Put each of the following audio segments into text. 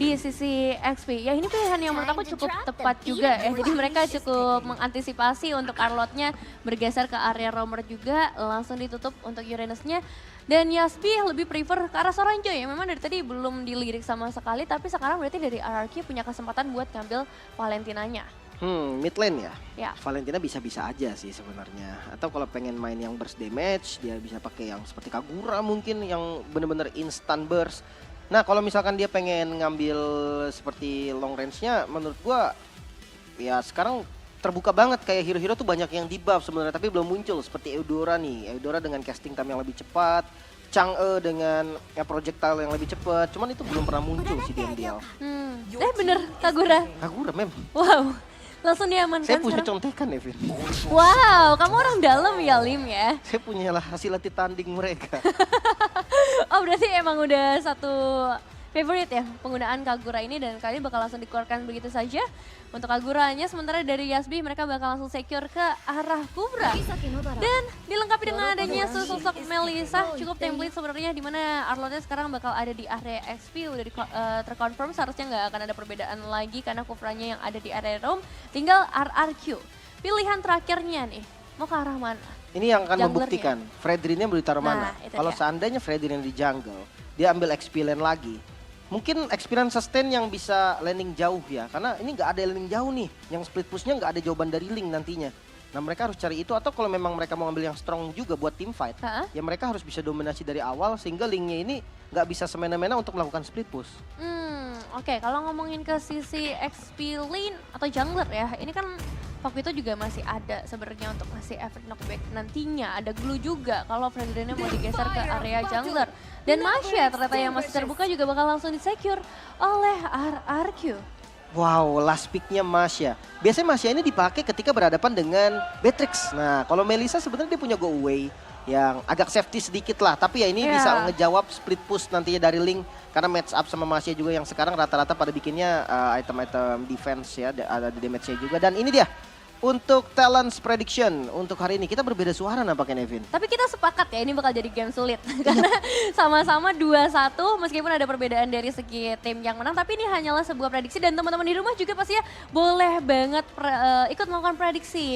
di sisi XP. Ya ini pilihan yang menurut aku cukup tepat juga ya. Jadi mereka cukup mengantisipasi untuk Arlott-nya bergeser ke area roamer juga. Langsung ditutup untuk Uranus-nya. Dan Yasbi lebih prefer ke arah Soranjo ya. Memang dari tadi belum dilirik sama sekali. Tapi sekarang berarti dari RRQ punya kesempatan buat ngambil Valentinanya. Mid lane ya? Ya. Valentina bisa-bisa aja sih sebenarnya. Atau kalau pengen main yang burst damage, dia bisa pakai yang seperti Kagura mungkin yang bener-bener instant burst. Nah kalau misalkan dia pengen ngambil seperti long range-nya, menurut gua ya sekarang terbuka banget. Kayak hero-hero tuh banyak yang di buff sebenarnya, tapi belum muncul. Seperti Eudora nih, Eudora dengan casting time yang lebih cepat. Chang'e dengan projectile yang lebih cepat. Cuman itu belum pernah muncul sih di MDL. Bener, Kagura. Kagura mem. Wow. Langsung diamankan. Saya punya sekarang. contekan ya, Vin. Wow, kamu orang dalam ya, Lim ya? Saya punya lah hasil latih tanding mereka. Oh berarti emang udah satu favorite ya penggunaan Kagura ini dan kali ini bakal langsung dikeluarkan begitu saja. Untuk Kaguranya sementara dari Yasbi mereka bakal langsung secure ke arah Kubra. Dan dilengkapi dengan adanya sosok Melissa cukup template sebenarnya dimana Arlott sekarang bakal ada di area XP udah terkonfirm seharusnya nggak akan ada perbedaan lagi karena Kubranya yang ada di area roam. Tinggal RRQ. Pilihan terakhirnya nih mau ke arah mana? Ini yang akan Junglernya. membuktikan Fredrinnya mau ditaruh mana. Kalau seandainya Fredrin di jungle, dia ambil XP lane lagi. Mungkin experience sustain yang bisa landing jauh ya. Karena ini nggak ada landing jauh nih. Yang split pushnya nggak ada jawaban dari Link nantinya. Nah mereka harus cari itu atau kalau memang mereka mau ambil yang strong juga buat team fight. Ya mereka harus bisa dominasi dari awal sehingga Linknya ini nggak bisa semena-mena untuk melakukan split push. Oke, kalau ngomongin ke sisi XP lane atau jungler ya. Ini kan Fakito juga masih ada sebenarnya untuk ngasih efek knockback nantinya. Ada glue juga kalau Fredrinnya mau digeser ke area jungler. Dan Masya ternyata yang masih terbuka juga bakal langsung di-secure oleh RRQ. Wow, last pick-nya Masya. Biasanya Masya ini dipakai ketika berhadapan dengan Beatrix. Nah, kalau Melissa sebenarnya dia punya go away yang agak safety sedikit lah. Tapi ya ini bisa ngejawab split push nantinya dari Link. Karena match up sama Masya juga yang sekarang rata-rata pada bikinnya item-item defense ya. Ada damage-nya juga. Dan ini dia. Untuk talents prediction untuk hari ini kita berbeda suara nampaknya Nevin. Tapi kita sepakat ya ini bakal jadi game sulit. Karena sama-sama 2-1 meskipun ada perbedaan dari segi tim yang menang. Tapi ini hanyalah sebuah prediksi dan teman-teman di rumah juga pastinya boleh banget ikut melakukan prediksi.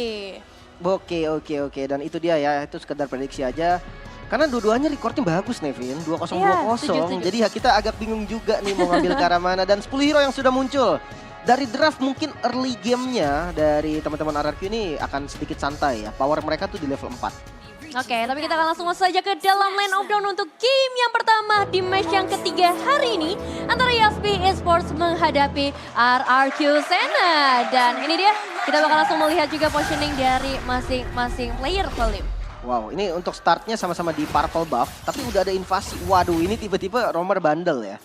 Oke. Dan itu dia ya, itu sekedar prediksi aja. Karena dua-duanya recordnya bagus Nevin, 2020. Setuju. Jadi ya kita agak bingung juga nih mau ngambil ke arah mana. Dan 10 hero yang sudah muncul. Dari draft mungkin early gamenya dari teman-teman RRQ ini akan sedikit santai ya. Power mereka tuh di level 4. Oke, tapi kita akan langsung masuk saja ke dalam lane of down untuk game yang pertama di match yang ketiga hari ini. Antara Yasbi Esports menghadapi RRQ Sena. Dan ini dia, kita bakal langsung melihat juga positioning dari masing-masing player, Salim. Wow, ini untuk startnya sama-sama di purple buff. Tapi udah ada invasi. Waduh, ini tiba-tiba roamer bandel ya.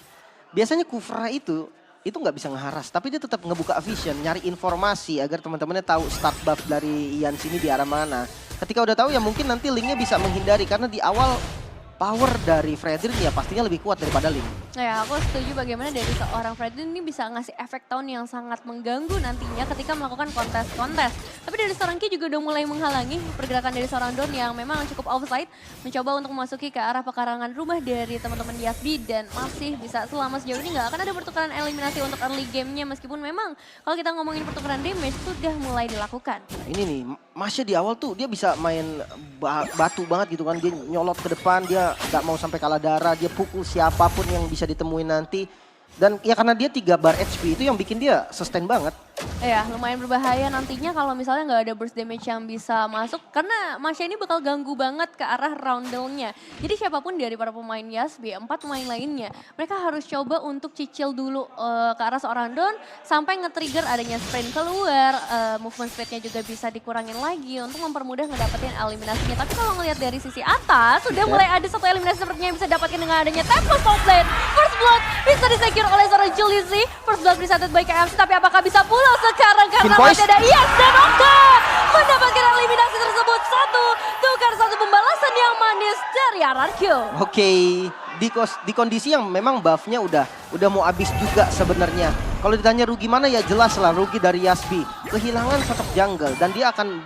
Biasanya Kufra itu nggak bisa ngeharas, tapi dia tetap ngebuka vision, nyari informasi agar teman-temannya tahu start buff dari Ian sini di arah mana. Ketika udah tahu ya mungkin nanti Linknya bisa menghindari karena di awal power dari Fredrin ya pastinya lebih kuat daripada Link. Ya aku setuju bagaimana dari seorang Fredrin ini bisa ngasih efek tone yang sangat mengganggu nantinya ketika melakukan kontes-kontes. Tapi dari seorang Ki juga udah mulai menghalangi pergerakan dari seorang Don yang memang cukup offside. Mencoba untuk memasuki ke arah pekarangan rumah dari teman-teman Yasbi dan masih bisa selama sejauh ini nggak akan ada pertukaran eliminasi untuk early game-nya. Meskipun memang kalau kita ngomongin pertukaran damage sudah mulai dilakukan. Nah, ini nih, Masya di awal tuh dia bisa main batu banget gitu kan. Dia nyolot ke depan, dia nggak mau sampai kalah darah, dia pukul siapapun yang bisa ditemuin nanti. Dan ya karena dia 3 bar HP itu yang bikin dia sustain banget. Ya lumayan berbahaya nantinya kalau misalnya nggak ada burst damage yang bisa masuk. Karena Masya ini bakal ganggu banget ke arah roundel-nya. Jadi siapapun dari para pemain Yasbi, 4 pemain lainnya. Mereka harus coba untuk cicil dulu ke arah seorang Don. Sampai nge-trigger adanya sprint keluar. Movement speed-nya juga bisa dikurangin lagi untuk mempermudah ngedapetin eliminasinya. Tapi kalau ngelihat dari sisi atas, sudah mulai ada satu eliminasi sepertinya yang bisa dapatkan dengan adanya Temple Complete. First Blood bisa disecure oleh seorang Julisi. First Blood presented by KFC, tapi apakah bisa pulang sekarang karena masih ada Ian dan Oka mendapatkan eliminasi tersebut. Tukar satu pembalasan yang manis dari RRQ. Oke, di kondisi yang memang buffnya udah mau habis juga sebenarnya. Kalau ditanya rugi mana ya jelas lah rugi dari Yasby. Kehilangan sosok jungle dan dia akan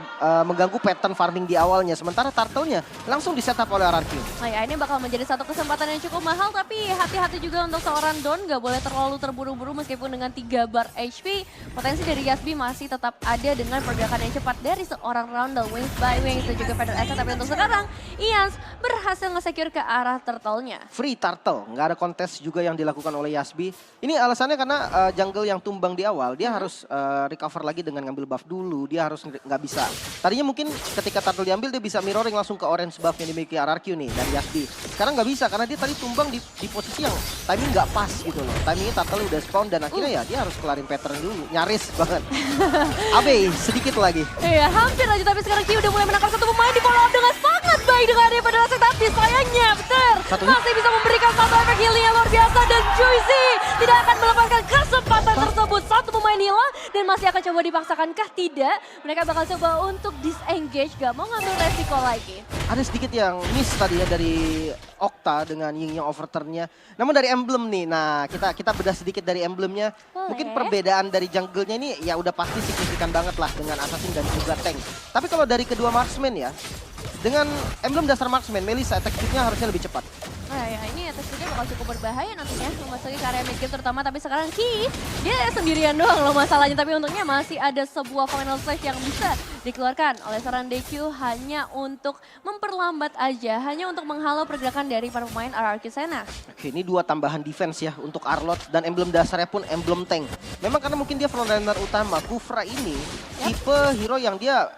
mengganggu pattern farming di awalnya. Sementara turtle-nya langsung di-setup oleh RRQ. Nah ya, ini bakal menjadi satu kesempatan yang cukup mahal, tapi hati-hati juga untuk seorang Don, nggak boleh terlalu terburu-buru meskipun dengan 3 bar HP. Potensi dari Yasby masih tetap ada dengan pergerakan yang cepat dari seorang Roundel, Wings by Wings dan juga Feather Asset. Tapi untuk sekarang, Ians berhasil nge-secure ke arah turtle-nya. Free turtle, nggak ada kontes juga yang dilakukan oleh Yasby. Ini alasannya karena jungle yang tumbang di awal, dia harus recover lagi dengan ngambil buff dulu. Dia harus nggak bisa. Tadinya mungkin ketika turtle diambil dia bisa mirroring langsung ke orange buff yang dimiliki RRQ nih dari Yasby. Sekarang nggak bisa karena dia tadi tumbang di posisi yang timing nggak pas gitu loh. Timingnya turtle udah spawn dan akhirnya ya dia harus kelarin pattern dulu. Nyaris banget. Abe sedikit lagi. Iya, hampir aja, tapi sekarang Q udah mulai menangkap satu pemain di follow up dengan sangat baik dengan dia pada Asset. Tapi sayangnya Peter masih bisa memberikan satu efek healing yang luar biasa dan Juicy tidak akan melepaskan kesempatan tersebut. Satu pemain hilang dan masih akan coba dipaksakan kah? Tidak. Mereka bakal coba untuk disengage, gak mau ngambil resiko lagi. Ada sedikit yang miss tadi ya dari Okta dengan Ying yang overturn-nya. Namun dari emblem nih, nah kita bedah sedikit dari emblemnya. Boleh. Mungkin perbedaan dari jungle-nya ini ya udah pasti signifikan banget lah dengan assassin dan juga tank. Tapi kalau dari kedua marksman ya, dengan emblem dasar marksman, Melissa attack speed-nya harusnya lebih cepat. Nah ya, ini attack speed-nya bakal cukup berbahaya nantinya memasuki ke area mid game terutama. Tapi sekarang Ki, dia sendirian doang loh masalahnya. Tapi untungnya masih ada sebuah final flash yang bisa dikeluarkan oleh seorang DQ hanya untuk memperlambat aja, hanya untuk menghalau pergerakan dari para pemain RRQ Senna. Oke, ini dua tambahan defense ya untuk Arlott dan emblem dasarnya pun emblem tank. Memang karena mungkin dia frontliner utama, Kufra ini tipe hero yang dia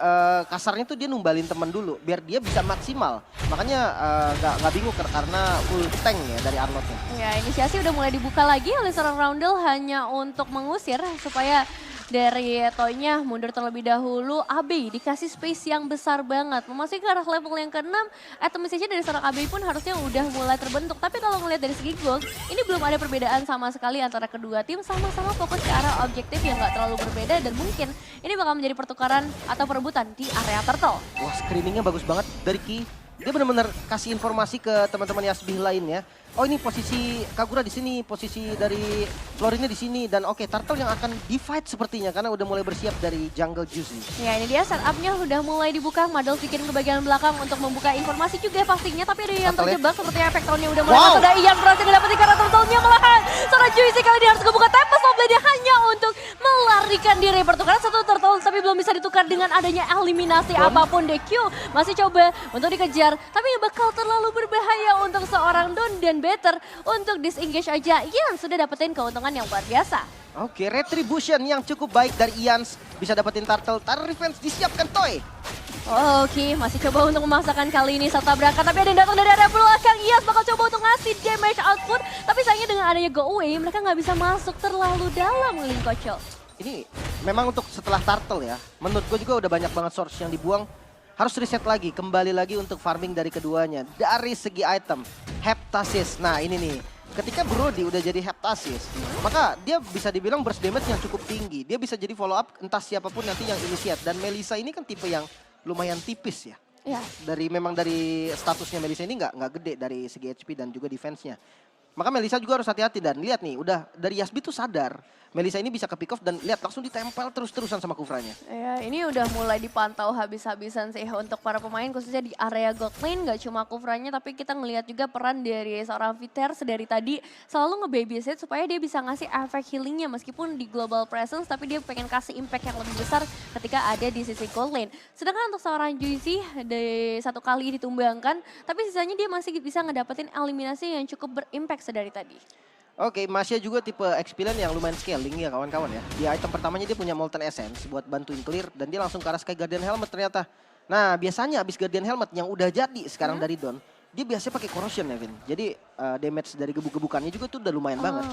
kasarnya tuh dia numbalin temen dulu biar dia bisa maksimal. Makanya nggak bingung karena full tank ya dari Arlott-nya. Ya, inisiasi udah mulai dibuka lagi oleh seorang Roundel hanya untuk mengusir supaya dari Toy-nya mundur terlebih dahulu. AB dikasih space yang besar banget. Memasuki ke arah level yang ke-6, atomization dari seorang AB pun harusnya udah mulai terbentuk. Tapi kalau ngelihat dari segi gold, ini belum ada perbedaan sama sekali antara kedua tim. Sama-sama fokus ke arah objektif yang gak terlalu berbeda. Dan mungkin ini bakal menjadi pertukaran atau perebutan di area turtle. Wah, screeningnya bagus banget dari Ki. Dia benar-benar kasih informasi ke teman-teman Yasby lainnya. Oh ini posisi Kagura di sini, posisi dari Florinnya di sini. Dan oke, Turtle yang akan di-fight sepertinya karena udah mulai bersiap dari jungle Juicy. Ya ini dia setupnya udah mulai dibuka. Madol bikin ke bagian belakang untuk membuka informasi juga pastinya. Tapi ada yang terjebak seperti efek tahunnya udah mulai masuk. Dan Ian berhasil mendapatkan karena Turtle-nya malahan. Seorang Juicy kali ini harus kebuka Tempest of Blade hanya untuk melarikan diri. Pertukaran satu Turtle tapi belum bisa ditukar dengan adanya eliminasi apapun. DQ masih coba untuk dikejar. Tapi bakal terlalu berbahaya untuk seorang Don dan better untuk disengage aja. Ian sudah dapetin keuntungan yang luar biasa. Oke, retribution yang cukup baik dari Ians. Bisa dapetin Turtle, Turtle Revenge disiapkan Toy. Oke, masih coba untuk memaksakan kali ini saat tabrakan. Tapi ada yang datang dari area belakang. Ias bakal coba untuk ngasih damage output. Tapi sayangnya dengan adanya go away, mereka nggak bisa masuk terlalu dalam link Kocel. Ini memang untuk setelah Turtle ya. Menurut gue juga udah banyak banget source yang dibuang. Harus reset lagi, kembali lagi untuk farming dari keduanya. Dari segi item, Heptasis. Nah ini nih, ketika Brody udah jadi Heptasis, maka dia bisa dibilang burst damage yang cukup tinggi. Dia bisa jadi follow up entah siapapun nanti yang initiate. Dan Melissa ini kan tipe yang lumayan tipis ya. Ya. Memang dari statusnya Melissa ini nggak gede dari segi HP dan juga defense-nya. Maka Melissa juga harus hati-hati dan lihat nih, udah dari Yasby tuh sadar. Melissa ini bisa ke pick off dan lihat langsung ditempel terus-terusan sama Kufranya. Ya, ini udah mulai dipantau habis-habisan sih untuk para pemain khususnya di area gold lane. Gak cuma Kufranya tapi kita ngelihat juga peran dari seorang Viter dari tadi selalu nge-babysit supaya dia bisa ngasih efek healingnya meskipun di global presence tapi dia pengen kasih impact yang lebih besar ketika ada di sisi gold lane. Sedangkan untuk seorang Juicy dari satu kali ditumbangkan tapi sisanya dia masih bisa ngedapetin eliminasi yang cukup berimpact sedari tadi. Oke, Masya juga tipe XP yang lumayan scaling ya kawan-kawan ya. Di item pertamanya dia punya Molten Essence buat bantuin clear dan dia langsung ke arah Sky Guardian Helmet ternyata. Nah biasanya abis Guardian Helmet yang udah jadi sekarang dari Don, dia biasanya pakai Corrosion ya Vin. Jadi damage dari gebuk-gebukannya juga tuh udah lumayan banget.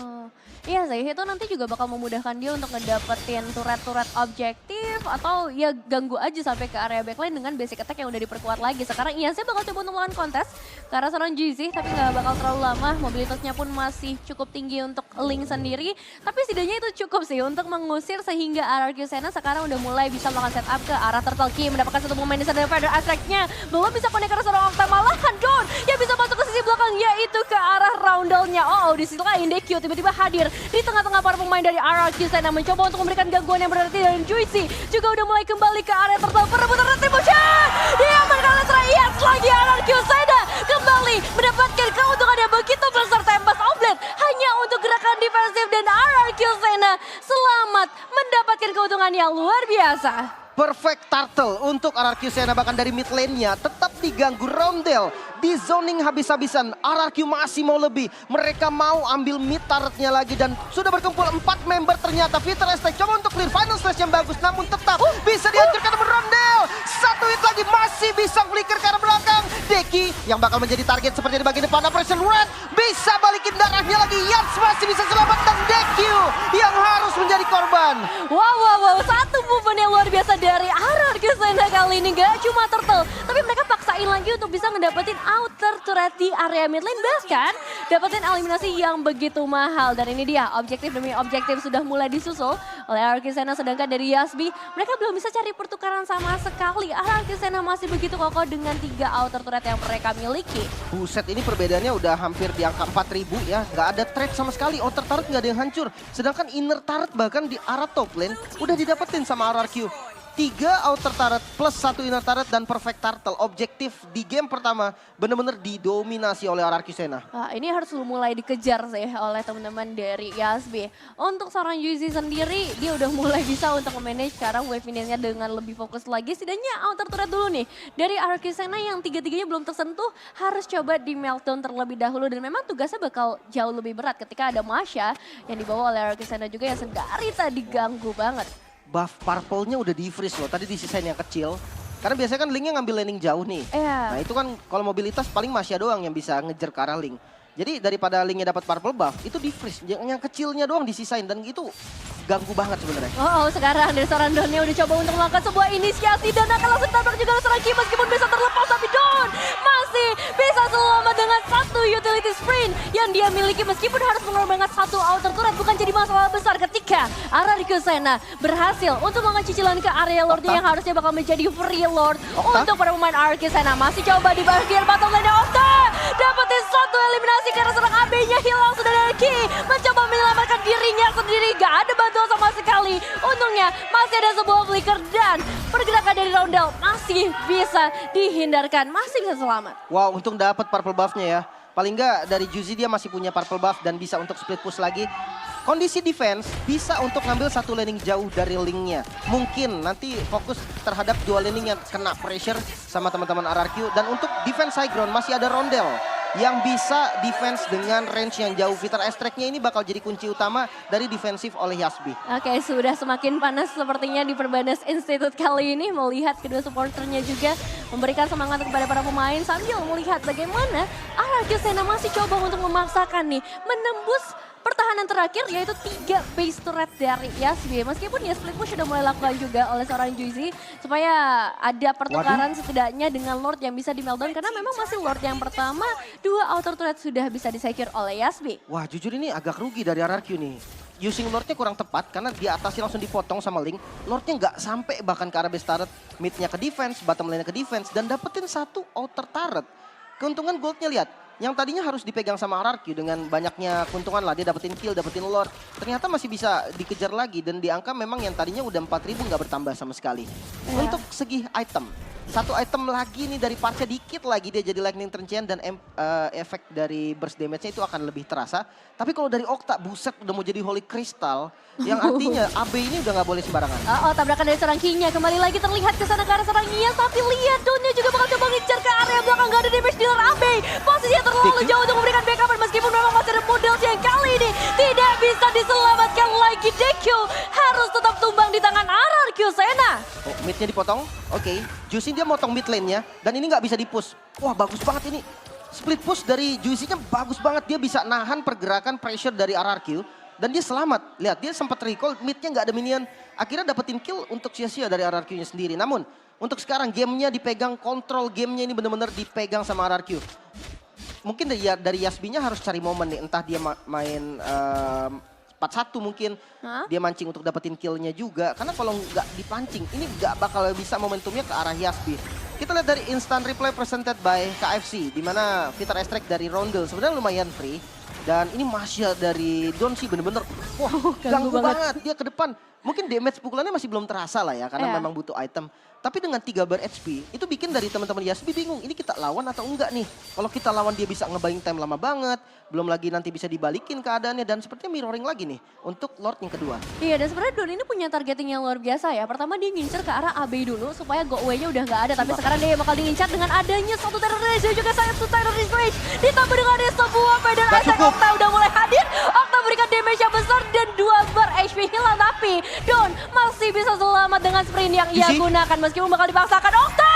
Iya sih, itu nanti juga bakal memudahkan dia untuk ngedapetin turret-turret objektif atau ya ganggu aja sampai ke area backline dengan basic attack yang udah diperkuat lagi. Sekarang Ian bakal coba untuk melawan kontes karena seorang Juicy tapi nggak bakal terlalu lama. Mobilitasnya pun masih cukup tinggi untuk Link sendiri. Tapi setidaknya itu cukup sih untuk mengusir sehingga RRQ Senna sekarang udah mulai bisa melakukan setup ke arah Turtle Key. Mendapatkan satu pemain di sana Feather Attack-nya. Belum bisa connect ke seorang Okta malahan Don yang bisa masuk ke sisi posisi belakang yaitu ke arah Roundel-nya. Oh, di sisi lain DQ tiba-tiba hadir di tengah-tengah para pemain dari RRQ Sena mencoba untuk memberikan gangguan yang berarti, dan Juicy juga udah mulai kembali ke area Turtle. Perebutan retribution diamankan oleh Treyas lagi. RRQ Sena kembali mendapatkan keuntungan yang begitu besar. Tempest Oblate hanya untuk gerakan defensif, dan RRQ Sena selamat mendapatkan keuntungan yang luar biasa. Perfect turtle untuk RRQ Sena, bahkan dari mid lane-nya tetap diganggu. Roundel di zoning habis-habisan. RRQ masih mau lebih. Mereka mau ambil mid turret-nya lagi, dan sudah berkumpul 4 member ternyata. Peter Estek coba untuk clear final stage yang bagus, namun tetap bisa dihancurkan oleh Roundel. Satu hit lagi masih bisa flicker ke arah belakang. Deki yang bakal menjadi target seperti di bagian depan. Operation Red bisa balikin darahnya lagi. Yats masih bisa selamat, dan Deki yang harus menjadi korban. Wow, satu movement yang luar biasa dari RRQ Sena kali ini. Gak cuma turtle, tapi mereka paksain lagi untuk bisa ngedapetin outer turret di area mid lane. Bahkan dapetin eliminasi yang begitu mahal. Dan ini dia, objektif demi objektif sudah mulai disusul oleh RRQ Sena. Sedangkan dari Yasbi, mereka belum bisa cari pertukaran sama sekali. RRQ Sena masih begitu kokoh dengan 3 outer turret yang mereka miliki. Buset, ini perbedaannya udah hampir di angka 4.000 ya. Nggak ada trade sama sekali, outer turret nggak ada yang hancur. Sedangkan inner turret bahkan di arah top lane udah didapetin sama RRQ. 3 outer turret plus 1 inner turret dan perfect turtle. Objektif di game pertama benar-benar didominasi oleh RRQ Sena. Wah, ini harus mulai dikejar sih oleh teman-teman dari Yasbi. Untuk seorang Yuzi sendiri, dia udah mulai bisa untuk memanage sekarang wave nya dengan lebih fokus lagi. Setidaknya outer turret dulu nih. Dari RRQ Sena yang 3-3-nya belum tersentuh, harus coba di meltdown terlebih dahulu. Dan memang tugasnya bakal jauh lebih berat ketika ada Masha yang dibawa oleh RRQ Sena juga yang sedari tadi ganggu banget. Buff purple-nya udah di-freeze loh, tadi disisain yang kecil. Karena biasanya kan Link-nya ngambil laning jauh nih. Nah itu kan kalau mobilitas paling Masya doang yang bisa ngejar ke arah Link. Jadi daripada Link-nya dapat purple buff, itu di-freeze. Yang kecilnya doang disisain, dan itu ganggu banget sebenarnya. Oh, sekarang dari seorang Don-nya udah coba untuk melakukan sebuah inisiasi, dan akan langsung tabrak juga oleh seorang Kim meskipun bisa terlepas, tapi Don masih bisa selamat dengan 1 utility sprint yang dia miliki meskipun harus mengorbankan 1 outer turret. Bukan jadi masalah besar ketika RRQ Sena berhasil untuk melakukan cicilan ke area Lord-nya yang harusnya bakal menjadi free Lord untuk para pemain RRQ Sena. Masih coba di bagian bottom lane Okta, dapetin 1 eliminasi karena seorang AB-nya hilang. Sudah dari Ki mencoba menyelamatkan dirinya sendiri, gak ada bantuan sama sekali. Untungnya masih ada sebuah flicker, dan pergerakan dari Roundel masih bisa dihindarkan, masih bisa selamat. Wow, untung dapat purple buff-nya ya. Paling nggak dari Juicy dia masih punya purple buff dan bisa untuk split push lagi. Kondisi defense bisa untuk ngambil 1 laning jauh dari Link-nya. Mungkin nanti fokus terhadap 2 laning yang kena pressure sama teman-teman RRQ. Dan untuk defense high ground masih ada Roundel yang bisa defense dengan range yang jauh. Peter Estek-nya ini bakal jadi kunci utama dari defensif oleh Yasbi. Oke, sudah semakin panas sepertinya di Perbanas Institute kali ini. Melihat kedua supporternya juga memberikan semangat kepada para pemain sambil melihat bagaimana RRQ Sena masih coba untuk memaksakan nih menembus pertahanan terakhir, yaitu 3 base turret dari Yasbi. Meskipun ya split push sudah mulai lakukan juga oleh seorang Juicy supaya ada pertukaran setidaknya dengan Lord yang bisa di meltdown, karena memang masih Lord yang pertama, 2 outer turret sudah bisa disecure oleh Yasbi. Wah, jujur ini agak rugi dari RRQ nih. Using Lord-nya kurang tepat karena di atasnya langsung dipotong sama Link. Lord-nya nggak sampai bahkan ke arah base turret, mid-nya ke defense, bottom lane-nya ke defense, dan dapetin 1 outer turret. Keuntungan gold-nya lihat. Yang tadinya harus dipegang sama RRQ dengan banyaknya keuntungan lah, dia dapetin kill, dapetin Lord. Ternyata masih bisa dikejar lagi, dan di angka memang yang tadinya udah 4.000 nggak bertambah sama sekali. Untuk segi item, 1 item lagi nih dari Parcha dikit lagi dia jadi lightning trenchan, dan efek dari burst damage-nya itu akan lebih terasa. Tapi kalau dari Okta, buset udah mau jadi Holy Crystal, yang artinya AB ini udah nggak boleh sembarangan. Tabrakan dari seorang Kinya kembali lagi terlihat ke sana ke arah seorang Nia, tapi lihat Donnya juga bakal coba ngejar ke area belakang, gak ada damage dealer AB. Posisinya terlalu jauh untuk memberikan backup, meskipun memang masih ada model yang kali ini tidak bisa diselamatkan lagi. DQ harus tetap tumbang di tangan RRQ Sena. Oh, mid-nya dipotong, oke. Juicy dia motong mid lane-nya, dan ini nggak bisa di-push. Wah, bagus banget ini. Split push dari Juicy-nya bagus banget, dia bisa nahan pergerakan pressure dari RRQ. Dan dia selamat, lihat dia sempat recall, mid-nya nggak ada minion. Akhirnya dapetin kill untuk sia-sia dari RRQ-nya sendiri. Namun untuk sekarang gamenya dipegang, kontrol gamenya ini benar-benar dipegang sama RRQ. Mungkin dari Yasbi-nya harus cari momen nih, entah dia main 4-1 mungkin. Dia mancing untuk dapetin kill-nya juga. Karena kalau nggak dipancing, ini nggak bakal bisa momentumnya ke arah Yasbi. Kita lihat dari instant replay presented by KFC, di mana Vitar Strike dari Roundel sebenarnya lumayan free. Dan ini Masya dari Don sih bener-bener, wah ganggu banget dia ke depan. Mungkin damage pukulannya masih belum terasa lah ya, karena memang butuh item. Tapi dengan 3 bar HP, itu bikin dari teman-teman Yasbi bingung, ini kita lawan atau enggak nih? Kalau kita lawan dia bisa ngebaying time lama banget, belum lagi nanti bisa dibalikin keadaannya, dan sepertinya mirroring lagi nih untuk Lord yang kedua. Iya, dan sebenarnya Don ini punya targeting yang luar biasa ya. Pertama dia ngincer ke arah AB dulu supaya go away-nya udah nggak ada. Tapi sekarang dia bakal diincar dengan adanya satu terrorist dan juga satu terrorist rage. Ditambah dengan ada sebuah pedal attack. Okta udah mulai hadir. Okta berikan damage yang besar dan 2 bar HP hilang. Tapi Don masih bisa selamat dengan sprint yang ia gunakan. Meskipun bakal dipaksakan Okta.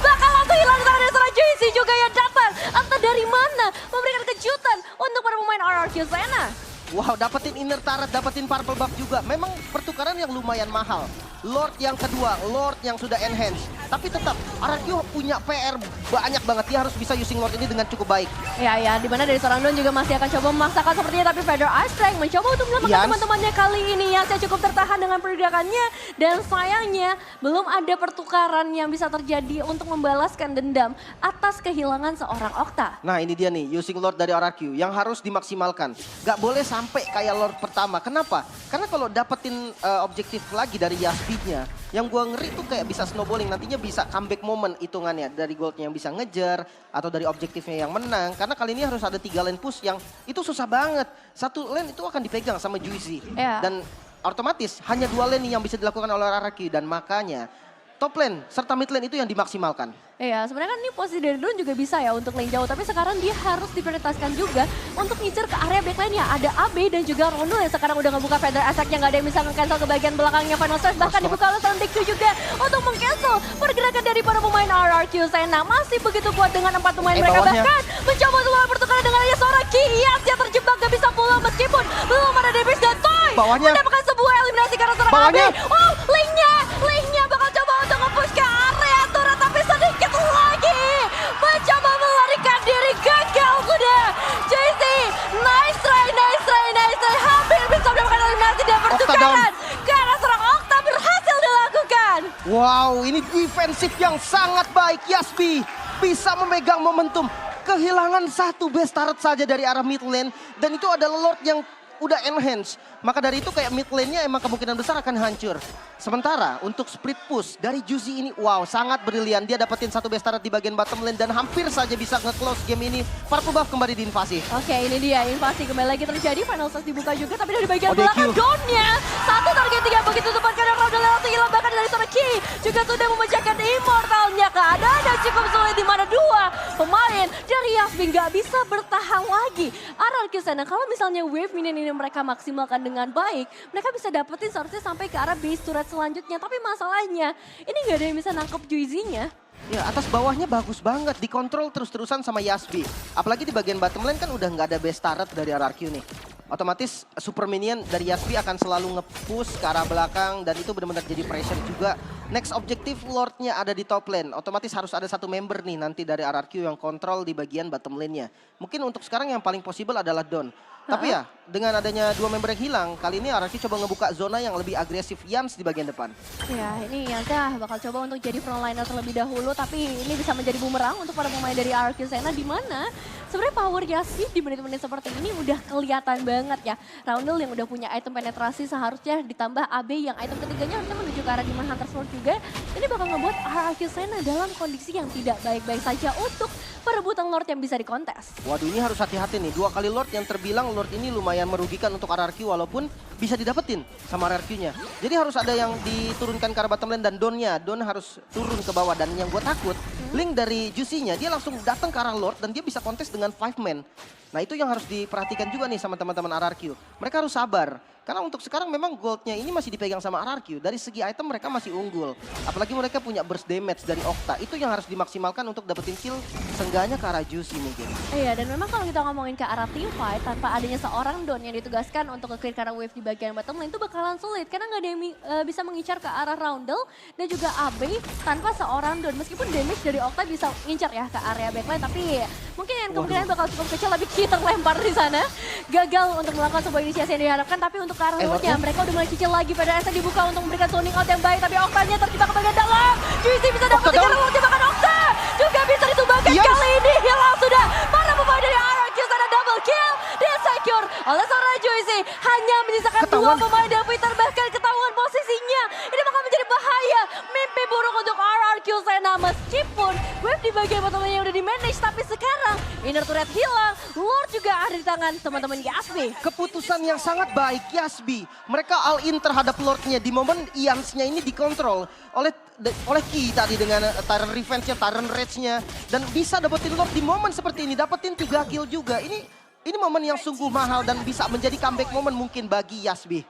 Bakal langsung hilang dari seorang Juicy juga yang datang. Entah dari mana memberikan kejutan untuk para pemain RRQ Sena. Wow, dapetin inner turret, dapetin purple buff juga. Memang pertukaran yang lumayan mahal. Lord yang kedua, Lord yang sudah enhance. Tapi tetap, RRQ punya PR banyak banget. Dia harus bisa using Lord ini dengan cukup baik. Ya, dimana dari seorang Don juga masih akan coba memaksakan sepertinya. Tapi Feather Strike mencoba untuk menyelamatkan teman-temannya kali ini. Yang saya cukup tertahan dengan pergerakannya. Dan sayangnya, belum ada pertukaran yang bisa terjadi untuk membalaskan dendam atas kehilangan seorang Okta. Nah ini dia nih, using Lord dari RRQ yang harus dimaksimalkan. Gak boleh sampai kayak Lord pertama. Kenapa? Karena kalau dapetin objektif lagi dari Yasbi-nya, yang gua ngeri tuh kayak bisa snowballing. Nantinya bisa comeback moment hitungannya. Dari goldnya yang bisa ngejar, atau dari objektifnya yang menang. Karena kali ini harus ada 3 lane push yang itu susah banget. Satu lane itu akan dipegang sama Juicy. Dan otomatis hanya 2 lane yang bisa dilakukan oleh RRQ. Dan makanya top lane serta mid lane itu yang dimaksimalkan. Iya, sebenarnya kan ini posisi dari Don juga bisa ya untuk lane jauh. Tapi sekarang dia harus diprioritaskan juga untuk ngincer ke area backline ya. Ada AB dan juga Rondo yang sekarang udah ngebuka Feather Attack-nya. Nggak ada yang bisa nge-cancel ke bagian belakangnya Final Strike. Bahkan dibuka oleh seorang Deku juga untuk meng-cancel pergerakan dari para pemain RRQ Sena. Masih begitu kuat dengan 4 pemain mereka. Bahkan mencoba untuk pertukaran dengan hanya seorang Kiyas yang terjebak gak bisa pulang meskipun belum ada damage dan Toy mendapatkan sebuah eliminasi karena seorang AB. Oh, lane-nya bakal coba untuk nge-push ke area turret tapi sedikit lagi mencoba melarikan diri, gagal sudah. JC, nice try, hampir bisa mendapatkan eliminasi dan pertukaran karena seorang Okta berhasil dilakukan. Wow, ini defensif yang sangat baik. Yasbi bisa memegang momentum. Kehilangan 1 base turret saja dari arah mid lane dan itu adalah Lord yang udah enhance. Maka dari itu kayak mid lane-nya emang kemungkinan besar akan hancur. Sementara untuk split push dari Juicy ini, wow sangat brilian. Dia dapetin 1 base turret di bagian bottom lane dan hampir saja bisa nge-close game ini. Purple buff kembali diinvasi. Oke, ini dia invasi kembali lagi terjadi. Final Stars dibuka juga tapi dari bagian belakang Donnya. Satu targeting yang begitu tepat karena Rondo lewat hilang bahkan dari seorang Ki. Juga sudah memecahkan immortalnya. Keadaan yang cukup sulit di mana 2 pemain dari Yasmin gak bisa bertahan lagi. RRQ Sena kalau misalnya wave minion ini mereka maksimalkan dengan baik, mereka bisa dapetin seharusnya sampai ke arah base turret selanjutnya. Tapi masalahnya, ini nggak ada yang bisa nangkep Juicy-nya. Ya atas bawahnya bagus banget, dikontrol terus-terusan sama Yasbi. Apalagi di bagian bottom lane kan udah nggak ada base turret dari RRQ nih. Otomatis super minion dari Yasbi akan selalu nge-push ke arah belakang dan itu benar-benar jadi pressure juga. Next objektif Lord-nya ada di top lane. Otomatis harus ada 1 member nih nanti dari RRQ yang kontrol di bagian bottom lane-nya. Mungkin untuk sekarang yang paling possible adalah Don. Tapi ya dengan adanya 2 member yang hilang, kali ini RRQ coba ngebuka zona yang lebih agresif Yans di bagian depan. Ya ini Yansnya bakal coba untuk jadi frontliner terlebih dahulu. Tapi ini bisa menjadi bumerang untuk para pemain dari RRQ Sena. Di mana sebenarnya power Yasmin di menit-menit seperti ini udah kelihatan banget ya. Roundel yang udah punya item penetrasi seharusnya ditambah AB yang item ketiganya harusnya menuju ke arah Demon Hunter Sword juga. Ini bakal ngebuat RRQ Sena dalam kondisi yang tidak baik-baik saja untuk perebutan Lord yang bisa dikontes. Waduh ini harus hati-hati nih, 2 kali Lord yang terbilang Lord ini lumayan merugikan untuk RRQ walaupun bisa didapetin sama RRQ-nya. Jadi harus ada yang diturunkan ke arah bottom lane dan Don-nya. Don harus turun ke bawah dan yang gue takut link dari Juicy-nya dia langsung datang ke arah Lord dan dia bisa kontes dengan 5 man. Nah itu yang harus diperhatikan juga nih sama teman-teman RRQ. Mereka harus sabar. Karena untuk sekarang memang goldnya ini masih dipegang sama RRQ. Dari segi item mereka masih unggul. Apalagi mereka punya burst damage dari Okta. Itu yang harus dimaksimalkan untuk dapetin kill seenggaknya ke arah Juicy mungkin. Iya dan memang kalau kita ngomongin ke arah team fight tanpa adanya seorang Don yang ditugaskan untuk nge-clear ke arah wave di bagian bottom lane itu bakalan sulit. Karena nggak ada yang bisa mengincar ke arah Roundel dan juga AB tanpa seorang Don. Meskipun damage dari Okta bisa ngincar ya ke area backline. Tapi mungkin yang kemungkinan bakal cukup kecil lebih Ki terlempar di sana. Gagal untuk melakukan sebuah inisiasi yang diharapkan. Tapi untuk ke arah Lordnya mereka udah mulai cicil lagi. Pada dibuka untuk memberikan zoning out yang baik. Tapi Oktanya terjebak ke bagian dalam. Juicy bisa dapetin karena Lordnya bahkan Okta Dan Yes. kali ini hilang sudah para pemain dari RRQ sana double kill. Disecure oleh seorang Juicy. Hanya menyisakan Ketahuan. 2 pemain dan Peter bahkan ketahuan posisinya. Ini bakal menjadi bahaya. Mimpi buruk untuk RRQ sana meskipun wave di bagian bottomnya udah di manage. Tapi sekarang inner turret hilang. Lord juga ada di tangan teman-teman Yasbi. Keputusan yang sangat baik Yasbi. Mereka all in terhadap Lordnya di momen Ians-nya ini dikontrol oleh Ki tadi dengan Tyrant Revenge-nya, Tyrant Rage-nya. Dan bisa dapetin Lord di momen seperti ini, dapetin 3 kill juga. Ini momen yang sungguh mahal dan bisa menjadi comeback momen mungkin bagi Yasbi.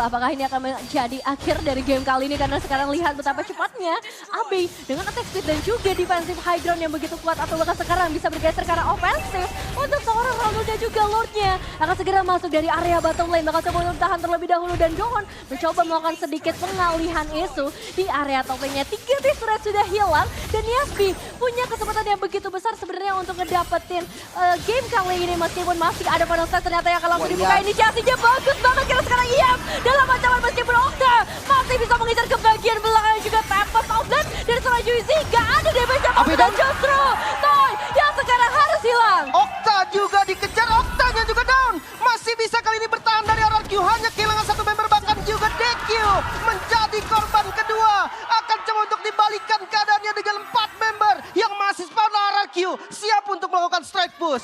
Apakah ini akan menjadi akhir dari game kali ini? Karena sekarang lihat betapa cepatnya Abe dengan attack speed dan juga defensive high ground yang begitu kuat. Atau bahkan sekarang bisa bergeser ke arah ofensif untuk seorang Ronaldo dan juga Lordnya. Akan segera masuk dari area bottom lane. Bakal coba untuk tahan terlebih dahulu dan Don mencoba melakukan sedikit pengalihan isu di area top lane-nya. 3 base turret sudah hilang dan Yasbi punya kesempatan yang begitu besar sebenarnya untuk ngedapetin game kali ini. Meskipun masih ada panel stats ternyata yang akan langsung dibuka. Inisiasinya bagus banget karena sekarang iya dalam ancaman meskipun Okta masih bisa mengejar ke bagian belakang juga Tempest Outlet dari seorang Juicy. Gak ada damage apa dan justru Toy yang sekarang harus hilang. Okta juga dikejar, Oktanya juga down. Masih bisa kali ini bertahan dari RRQ. Hanya kehilangan 1 member bahkan juga DQ menjadi korban kedua. Akan coba untuk dibalikan keadaannya dengan 4 member yang masih spawn RRQ. Siap untuk melakukan strike push.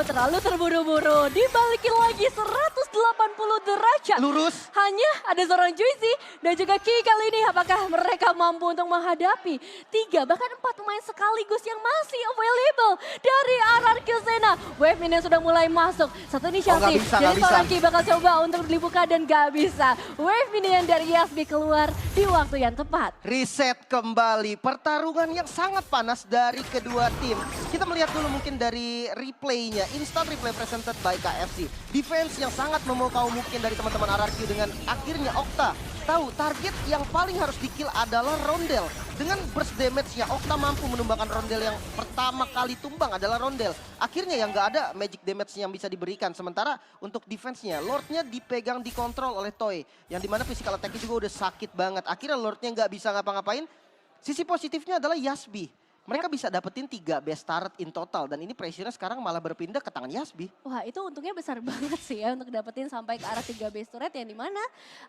Terlalu terburu-buru. Dibalikin lagi 180 derajat. Lurus. Hanya ada seorang Juicy dan juga Ki kali ini. Apakah mereka mampu untuk menghadapi 3 bahkan 4 pemain sekaligus yang masih available dari RRQ Sena. Wave ini sudah mulai masuk. Satu inisiasi. Jadi seorang Ki bakal coba untuk dibuka dan gak bisa. Wave ini yang dari Yasbi keluar di waktu yang tepat. Reset kembali. Pertarungan yang sangat panas dari kedua tim. Kita melihat dulu mungkin dari replaynya. Instant replay presented by KFC. Defense yang sangat memukau mungkin dari teman-teman RRQ dengan akhirnya Okta tahu target yang paling harus di-kill adalah Rondel. Dengan burst damage-nya Okta mampu menumbangkan Rondel yang pertama kali tumbang adalah Rondel. Akhirnya yang nggak ada magic damage yang bisa diberikan. Sementara untuk defense-nya Lord-nya dipegang, dikontrol oleh Toy. Yang dimana physical attack-nya juga udah sakit banget. Akhirnya Lord-nya nggak bisa ngapa-ngapain. Sisi positifnya adalah Yasbi. Mereka bisa dapetin 3 best turret in total. Dan ini pressure-nya sekarang malah berpindah ke tangan Yasbi. Wah itu untungnya besar banget sih ya untuk dapetin sampai ke arah 3 base turret yang dimana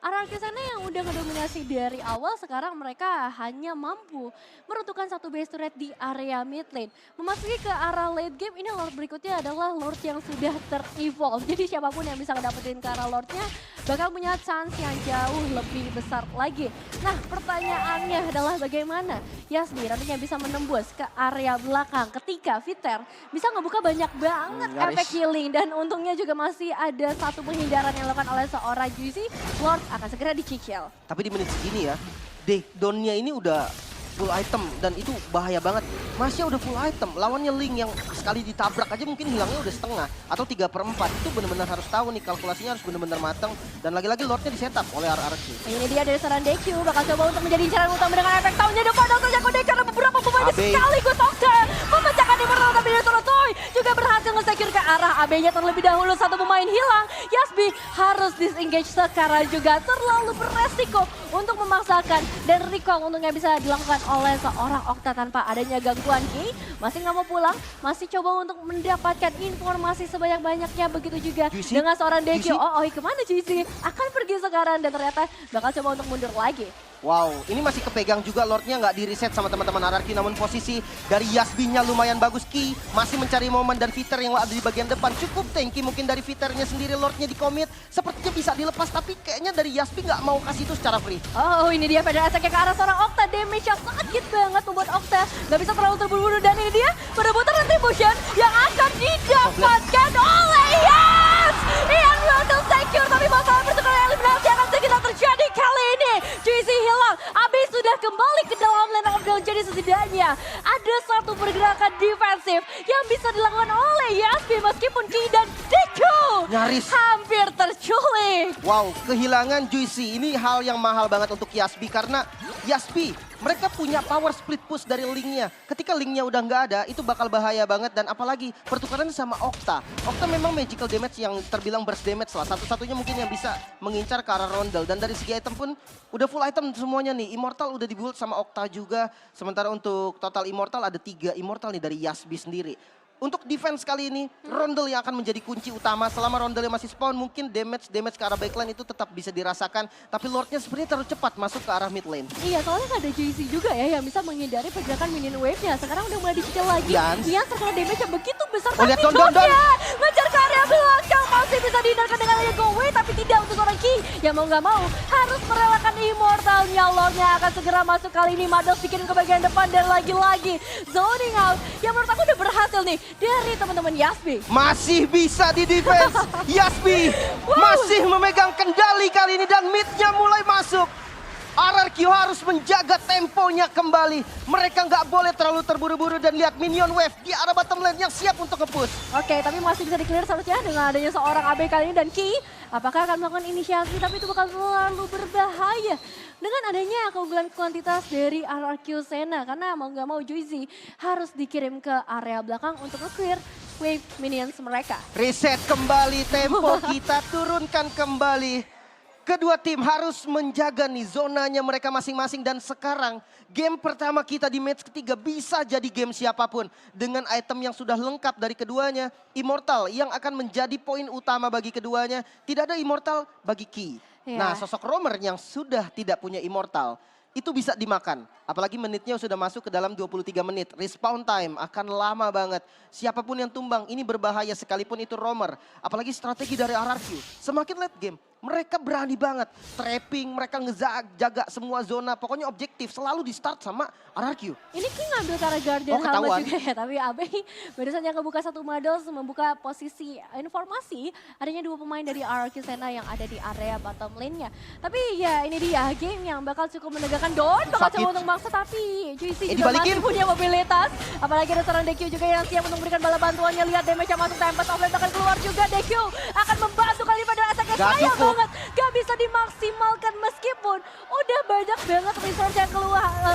RRQ sana yang udah ngedominasi dari awal sekarang mereka hanya mampu meruntuhkan 1 base turret di area mid lane. Memasuki ke arah late game ini Lord berikutnya adalah Lord yang sudah ter-evolve. Jadi siapapun yang bisa ngedapetin ke arah Lordnya bakal punya chance yang jauh lebih besar lagi. Nah pertanyaannya adalah bagaimana Yasbi nantinya bisa menembus ke area belakang ketika Viter bisa ngebuka banyak banget efek healing dan untungnya juga masih ada 1 penghindaran yang dilakukan oleh seorang Juicy. Lord akan segera dicicil. Tapi di menit segini ya, Dawn-nya ini udah full item dan itu bahaya banget. Masya udah full item, lawannya Link yang sekali ditabrak aja mungkin hilangnya udah setengah atau 3/4. Itu benar-benar harus tahu nih kalkulasinya harus benar-benar matang dan lagi-lagi Lordnya disetup oleh RRQ. Ini dia dari seorang DQ bakal coba untuk menjadi incaran utama dengan efek tahunnya depan saja kode karena beberapa pemain sekaligus Okta memecahkan di pertama tapi dia Toy juga berhasil nge-secure ke arah AB-nya terlebih dahulu. 1 pemain hilang. Yasbi harus disengage sekarang juga terlalu beresiko untuk memaksakan dan recall untungnya bisa dilakukan oleh seorang Okta tanpa adanya gangguan. Ki masih nggak mau pulang, masih coba untuk mendapatkan informasi sebanyak-banyaknya. Begitu juga Juicy? dengan seorang DQ. Juicy? Kemana Juicy? Akan pergi sekarang dan ternyata bakal coba untuk mundur lagi. Wow, ini masih kepegang juga Lordnya nggak di-reset sama teman-teman RRQ. Namun posisi dari Yasbi-nya lumayan bagus. Ki masih mencari momen dan Viter yang ada di bagian depan. Cukup tanky mungkin dari Viternya sendiri. Lordnya di-commit, sepertinya bisa dilepas. Tapi kayaknya dari Yasbi nggak mau kasih itu secara free. Ini dia pada attack ke arah seorang Okta. Damage yang sakit banget membuat Okta nggak bisa terlalu terburu-buru. Dan ini dia perebutan retribution yang akan didapatkan oleh Yas. Ian Russell secure tapi masalah pertukaran eliminasi akan segera terjadi kali ini. Juicy hilang, Abi sudah kembali ke dalam lane of down. Jadi setidaknya ada 1 pergerakan defensif yang bisa dilakukan oleh Yasbi meskipun Ki dan Deku Nyaris hampir terculik. Wow, kehilangan Juicy ini hal yang mahal banget untuk Yasbi karena Yasbi mereka punya power split push dari Link-nya. Ketika Link-nya udah nggak ada, itu bakal bahaya banget. Dan apalagi pertukaran sama Octa. Octa memang magical damage yang terbilang burst damage lah. Satu-satunya mungkin yang bisa mengincar ke arah Roundel. Dan dari segi item pun udah full item semuanya nih. Immortal udah di-build sama Octa juga. Sementara untuk total Immortal ada 3 Immortal nih dari Yasby sendiri. Untuk defense kali ini, Roundel yang akan menjadi kunci utama. Selama Roundel yang masih spawn, mungkin damage ke arah backline itu tetap bisa dirasakan. Tapi Lordnya sepertinya terlalu cepat masuk ke arah mid lane. Iya, soalnya nggak ada JC juga ya yang bisa menghindari pergerakan minion wave-nya. Sekarang udah mulai dicicil lagi. Ian terkena damage yang begitu besar. Oh, lihat Don. Ngejar ke area belakang. Masih bisa dihindarkan dengan adanya go away. Tapi tidak untuk seorang Ki. Yang mau nggak mau harus merelakan Immortalnya. Lordnya akan segera masuk kali ini. Maddox dikirim ke bagian depan. Dan lagi-lagi zoning out. Yang menurut aku udah berhasil nih dari teman-teman Yasby. Masih bisa di defense. Yasby masih memegang kendali kali ini dan midnya mulai masuk. RRQ harus menjaga temponya kembali. Mereka nggak boleh terlalu terburu-buru dan lihat minion wave di arah bottom lane yang siap untuk nge-push. Oke, tapi masih bisa di-clear seharusnya dengan adanya seorang AB kali ini dan Ki. Apakah akan melakukan inisiasi, tapi itu bakal terlalu berbahaya. Dengan adanya keunggulan kuantitas dari RRQ Sena. Karena mau nggak mau Juicy harus dikirim ke area belakang untuk nge-clear wave minions mereka. Reset kembali tempo kita, turunkan kembali. Kedua tim harus menjaga nih zonanya mereka masing-masing. Dan sekarang game pertama kita di match ketiga bisa jadi game siapapun. Dengan item yang sudah lengkap dari keduanya. Immortal yang akan menjadi poin utama bagi keduanya. Tidak ada Immortal bagi Ki. Nah, sosok Roamer yang sudah tidak punya Immortal itu bisa dimakan. Apalagi menitnya sudah masuk ke dalam 23 menit. Respawn time akan lama banget. Siapapun yang tumbang ini berbahaya sekalipun itu Roamer. Apalagi strategi dari RRQ. Semakin late game mereka berani banget. Trapping, mereka ngejaga semua zona. Pokoknya objektif selalu di start sama RRQ. Ini Ki ngambil ke arah Guardian Helmet juga ya. Tapi Abe barusan yang kebuka satu Maddox membuka posisi informasi. Adanya 2 pemain dari RRQ Sena yang ada di area bottom lane-nya. Tapi ya ini dia game yang bakal cukup menegakkan. Don bakal coba untuk bangsa tapi Juicy juga masih punya mobilitas. Apalagi ada seorang DQ juga yang siap untuk memberikan bala bantuannya. Lihat damage yang masuk, Tempest offlane akan keluar juga. DQ akan membantu kali pada attack-nya. Sayang banget gak bisa dimaksimalkan meskipun udah banyak banget resource yang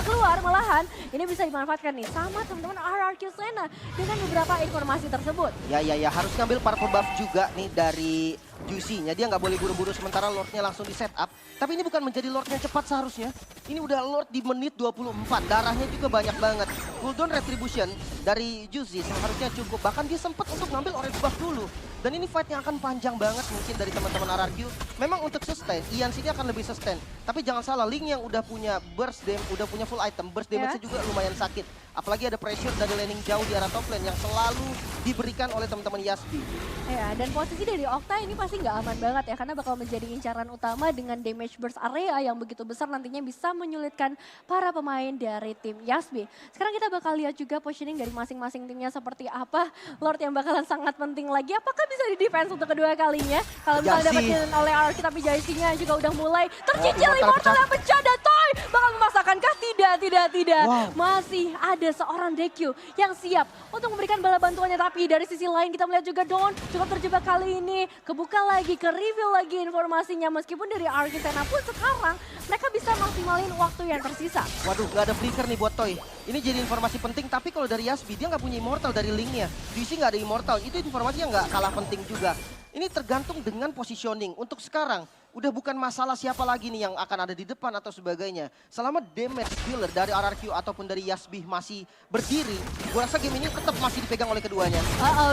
keluar malahan. Ini bisa dimanfaatkan nih sama teman-teman RRQ Sena dengan beberapa informasi tersebut. Ya harus ngambil purple buff juga nih dari Juicy-nya. Dia nggak boleh buru-buru sementara Lord-nya langsung di setup. Tapi ini bukan menjadi Lord yang cepat seharusnya. Ini udah Lord di menit 24. Darahnya juga banyak banget. Cooldown Retribution dari Juicy seharusnya cukup. Bahkan dia sempat untuk ngambil orange buff dulu. Dan ini fight yang akan panjang banget mungkin dari teman-teman RRQ. Memang untuk sustain, Ian sini akan lebih sustain. Tapi jangan salah, Link yang udah punya burst damage, udah punya full item. Burst damage-nya juga lumayan sakit. Apalagi ada pressure dari laning jauh di arah top lane yang selalu diberikan oleh teman-teman Yasby. Ya, dan posisi dari Octa ini pasti nggak aman banget ya. Karena bakal menjadi incaran utama dengan damage burst area yang begitu besar nantinya bisa menyulitkan para pemain dari tim Yasby. Sekarang kita bakal lihat juga positioning dari masing-masing timnya seperti apa. Lord yang bakalan sangat penting lagi. Apakah bisa di defense untuk kedua kalinya? Kalau misalnya dapetin oleh RRQ tapi Jaycee-nya juga udah mulai tercicil. Immortal yang pecah dan Toy bakal memasakankah? Tidak. Wow. Masih ada seorang DQ yang siap untuk memberikan bala bantuannya. Tapi dari sisi lain kita melihat juga Don cukup terjebak kali ini. Kebuka lagi, ke-reveal lagi informasinya. Meskipun dari RRQ Sena pun sekarang mereka bisa maksimalin waktu yang tersisa. Waduh, nggak ada flicker nih buat Toy. Ini jadi informasi penting, tapi kalau dari Yasby dia nggak punya Immortal dari Link-nya. Juicy nggak ada Immortal, itu informasi yang nggak kalah penting juga. Ini tergantung dengan positioning. Untuk sekarang, udah bukan masalah siapa lagi nih yang akan ada di depan atau sebagainya. Selama damage dealer dari RRQ ataupun dari Yasby masih berdiri, gue rasa game ini tetap masih dipegang oleh keduanya.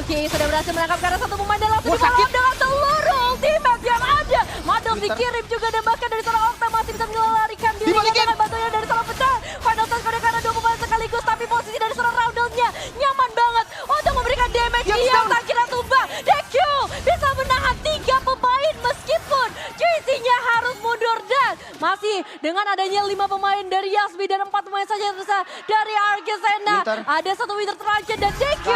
Oke, sudah berhasil menangkap karena satu pemain dan langsung dibawa dengan seluruh ultimate yang ada. Maddox dikirim juga dan bahkan dari seorang Octa masih bisa melarikan diri dengan bantuan dari seorang pecah. Final touch pada karena 2 pemain sekaligus, tapi posisi dari seorang Roundel-nya nyaman banget untuk memberikan damage. Iya, tak kira tumbang. DQ bisa menahan 3 pemain meskipun Juicy-nya harus mundur dan masih dengan adanya 5 pemain dari Yasby dan 4 pemain saja yang tersisa dari RRQ Sena. Ada satu Wither terakhir dan DQ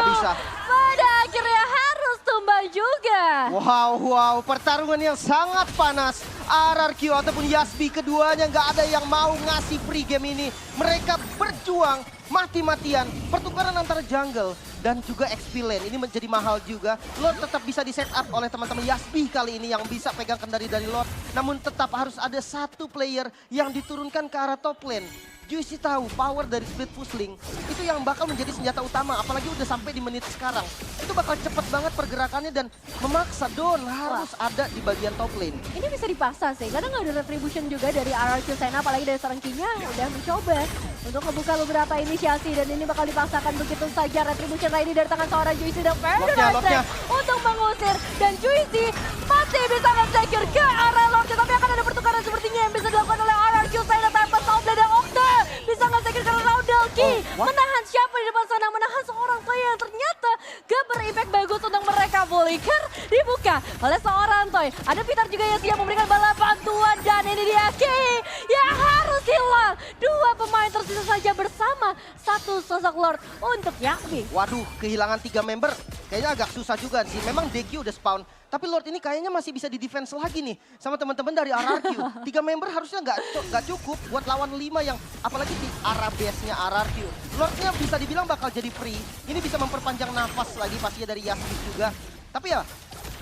pada akhirnya harus tumbang juga. Wow, pertarungan yang sangat panas. RRQ ataupun Yasby keduanya nggak ada yang mau ngasih free game ini. Mereka berjuang mati-matian. Pertukaran antara jungle dan juga XP lane ini menjadi mahal juga. Lord tetap bisa di set up oleh teman-teman Yasby kali ini yang bisa pegang kendali dari Lord. Namun tetap harus ada satu player yang diturunkan ke arah top lane. Juicy tahu power dari split pushling itu yang bakal menjadi senjata utama, apalagi udah sampai di menit sekarang. Itu bakal cepet banget pergerakannya dan memaksa Don harus ada di bagian top lane. Ini bisa dipaksa sih, karena nggak ada retribution juga dari RRQ Sena, apalagi dari seorang Kinya udah mencoba untuk membuka beberapa inisiasi dan ini bakal dipaksakan begitu saja. Retribution ini dari tangan seorang Juicy dan Lordnya. untuk mengusir dan Juicy masih bisa nge-secure ke arah Lordnya, tapi akan ada pertukaran sepertinya yang bisa dilakukan oleh RRQ Sena tanpa top lane dan Okta bisa nge-secure ke arah Raudal. Ki menahan siapa di depan sana, menahan seorang Toy yang ternyata gak berimpact bagus untuk mereka. Flicker dibuka oleh seorang Toy. Ada Peter juga yang siap memberikan bala bantuan dan ini dia Ki yang harus hilang. Dua pemain tersisa saja bersama satu sosok Lord untuk Yasmin. Waduh, kehilangan 3 member kayaknya agak susah juga sih. Memang DQ udah spawn, tapi Lord ini kayaknya masih bisa di defense lagi nih sama teman-teman dari RRQ. 3 member harusnya nggak cukup buat lawan 5 yang apalagi di arah base-nya RRQ. Lordnya bisa dibilang bakal jadi free. Ini bisa memperpanjang nafas lagi pastinya dari Yasmin juga. Tapi ya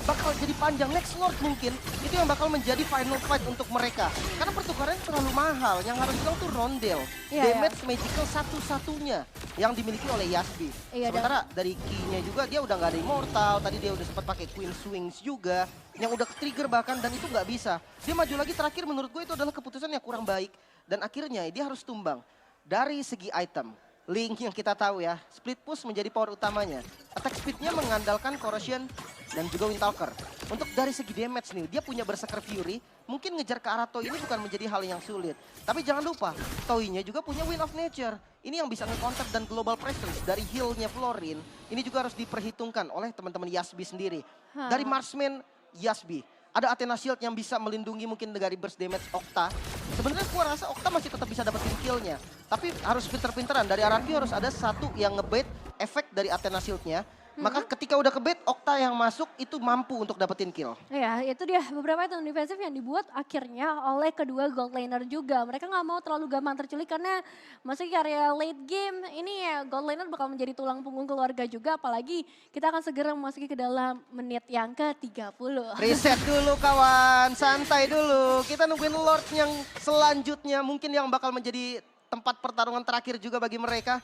bakal jadi panjang. Next Lord mungkin itu yang bakal menjadi final fight untuk mereka. Karena pertukarannya terlalu mahal. Yang harus hilang tuh Rondel. Damage magical satu-satunya yang dimiliki oleh Yasbi. Sementara dari key-nya juga dia udah nggak ada immortal. Tadi dia udah sempat pakai Queen Swings juga. Yang udah trigger bahkan dan itu nggak bisa. Dia maju lagi terakhir menurut gue itu adalah keputusan yang kurang baik. Dan akhirnya dia harus tumbang. Dari segi item. Link yang kita tahu ya, split push menjadi power utamanya. Attack speednya mengandalkan Corrosion dan juga Windtalker. Untuk dari segi damage nih, dia punya Berserker Fury. Mungkin ngejar ke arah Toy ini bukan menjadi hal yang sulit. Tapi jangan lupa, Toy-nya juga punya Wind of Nature. Ini yang bisa nge-counter dan global presence dari heal-nya Florin. Ini juga harus diperhitungkan oleh teman-teman Yasbi sendiri. Dari Marksman Yasbi. Ada Athena Shield yang bisa melindungi mungkin dari burst damage Okta. Sebenarnya gua rasa Okta masih tetap bisa dapetin kill-nya. Tapi harus pinter-pinteran. Dari RRQ harus ada satu yang ngebait efek dari Athena Shield-nya. Maka ketika udah kebait, Okta yang masuk itu mampu untuk dapetin kill. Ya, itu dia beberapa item defensif yang dibuat akhirnya oleh kedua gold laner juga. Mereka nggak mau terlalu gampang terculik karena masih area late game ini ya gold laner bakal menjadi tulang punggung keluarga juga. Apalagi kita akan segera memasuki ke dalam menit yang ke-30. Reset dulu kawan, santai dulu. Kita nungguin Lord yang selanjutnya mungkin yang bakal menjadi tempat pertarungan terakhir juga bagi mereka.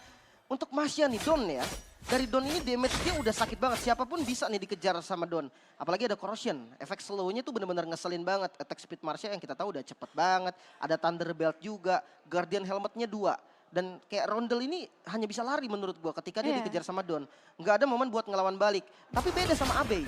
Untuk Masya nih, Don ya. Dari Don ini damage dia udah sakit banget. Siapapun bisa nih dikejar sama Don. Apalagi ada Corrosion. Efek slow-nya tuh bener-bener ngeselin banget. Attack speed Marsha yang kita tahu udah cepet banget. Ada Thunderbelt juga. Guardian helmetnya 2. Dan kayak Rondel ini hanya bisa lari menurut gua ketika dia dikejar sama Don. Nggak ada momen buat ngelawan balik. Tapi beda sama Abe.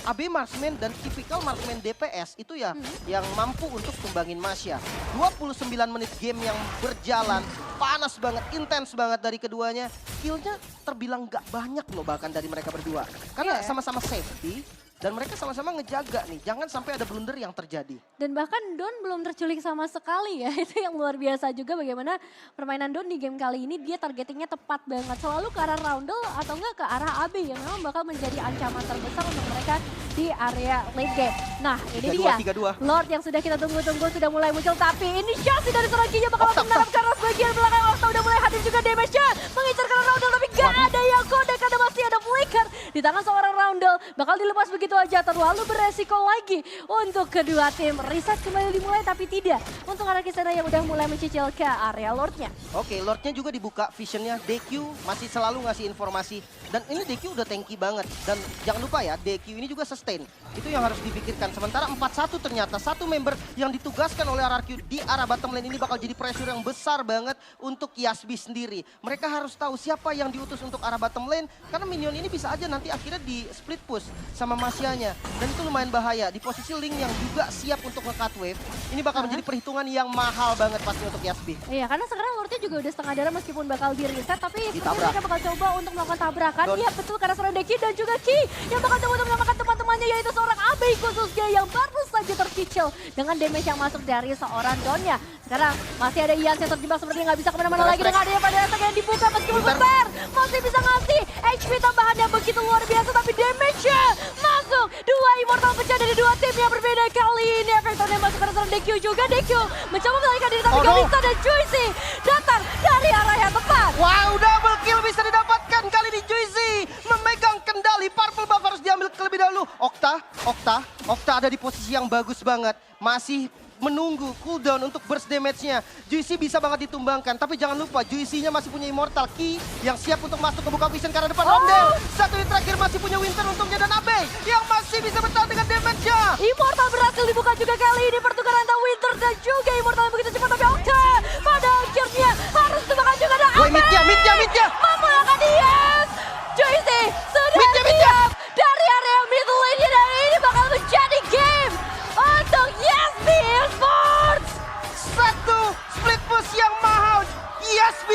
Abe marksman dan tipikal marksman DPS itu ya yang mampu untuk tumbangin Masya. 29 menit game yang berjalan. Panas banget, intens banget dari keduanya. Killnya terbilang nggak banyak loh bahkan dari mereka berdua. Karena sama-sama safety. Dan mereka sama-sama ngejaga nih, jangan sampai ada blunder yang terjadi. Dan bahkan Don belum terculik sama sekali ya, itu yang luar biasa juga bagaimana permainan Don di game kali ini dia targetingnya tepat banget. Selalu ke arah Roundel atau enggak ke arah AB yang memang bakal menjadi ancaman terbesar untuk mereka di area late game. Nah ini 3-2, dia, 3-2. Lord yang sudah kita tunggu-tunggu sudah mulai muncul. Tapi inisiasi dari seorang Kinya bakal langsung menerap ke arah bagian belakang. Okta udah mulai hadir juga damage-nya, mengincar ke arah Roundel tapi gak ada yang kode karena masih ada flicker di tangan seorang Roundel. Bakal dilepas begitu aja, terlalu beresiko lagi untuk kedua tim. Reset kembali dimulai tapi tidak untuk arah Kisana yang udah mulai mencicil ke area Lordnya. Oke, Lordnya juga dibuka visionnya. DQ masih selalu ngasih informasi. Dan ini DQ udah tanky banget. Dan jangan lupa ya, DQ ini juga sustain. Itu yang harus dipikirkan. Sementara 4-1 ternyata satu member yang ditugaskan oleh RRQ di arah bottom lane ini bakal jadi pressure yang besar banget untuk Yasbi sendiri. Mereka harus tahu siapa yang diutus untuk arah bottom lane. Karena minion ini bisa aja nanti akhirnya di split push sama Masyanya. Dan itu lumayan bahaya. Di posisi Link yang juga siap untuk nge-cut wave. Ini bakal menjadi perhitungan yang mahal banget pasti untuk Yasbi. Iya, karena sekarang Lordnya juga udah setengah darah meskipun bakal di reset. Tapi Ditabrak. mereka bakal coba untuk melakukan tabrakan. Iya betul, karena seorang Deki dan juga Ki yang bakal coba untuk menyelamatkan teman-temannya, yaitu seorang Abe khususnya yang baru saja tercicil dengan damage yang masuk dari seorang Donnya. Sekarang masih ada Ian yang terjebak sepertinya nggak bisa kemana-mana lagi dengan adanya pada yang dibuka meskipun bentar. Masih bisa ngasih HP tambahan yang begitu luar biasa tapi damage-nya masuk. Dua immortal pecah dari dua tim yang berbeda kali ini. Efektornya masuk ke seorang DQ juga. DQ mencoba melarikan diri tapi gak bisa, dan Juicy datang dari arah yang tepat. Wow, double kill bisa didapatkan kali ini. Juicy memegang kendali. Purple buff harus diambil terlebih dahulu. Okta ada di posisi yang bagus banget. Masih menunggu cooldown untuk burst damage-nya. Juicy bisa banget ditumbangkan, tapi jangan lupa Juicy-nya masih punya Immortal Key yang siap untuk masuk ke buka vision karena depan Romdel. Satu hit terakhir masih punya Winter untungnya dan Abe yang masih bisa bertahan dengan damage-nya. Immortal berhasil dibuka juga kali ini, pertukaran antara Winter dan juga Immortal yang begitu cepat, tapi Okta pada akhirnya harus tumbangkan juga dan Woi, midnya. memulakan Yes. Juicy sudah siap dari area mid lane-nya dan ini bakal menjadi game untuk YesB Esports. Satu split push yang mahal. YesB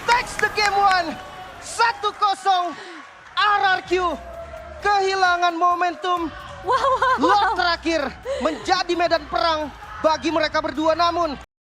takes the game 1. 1-0 RRQ kehilangan momentum. Wow. Lot terakhir menjadi medan perang bagi mereka berdua, namun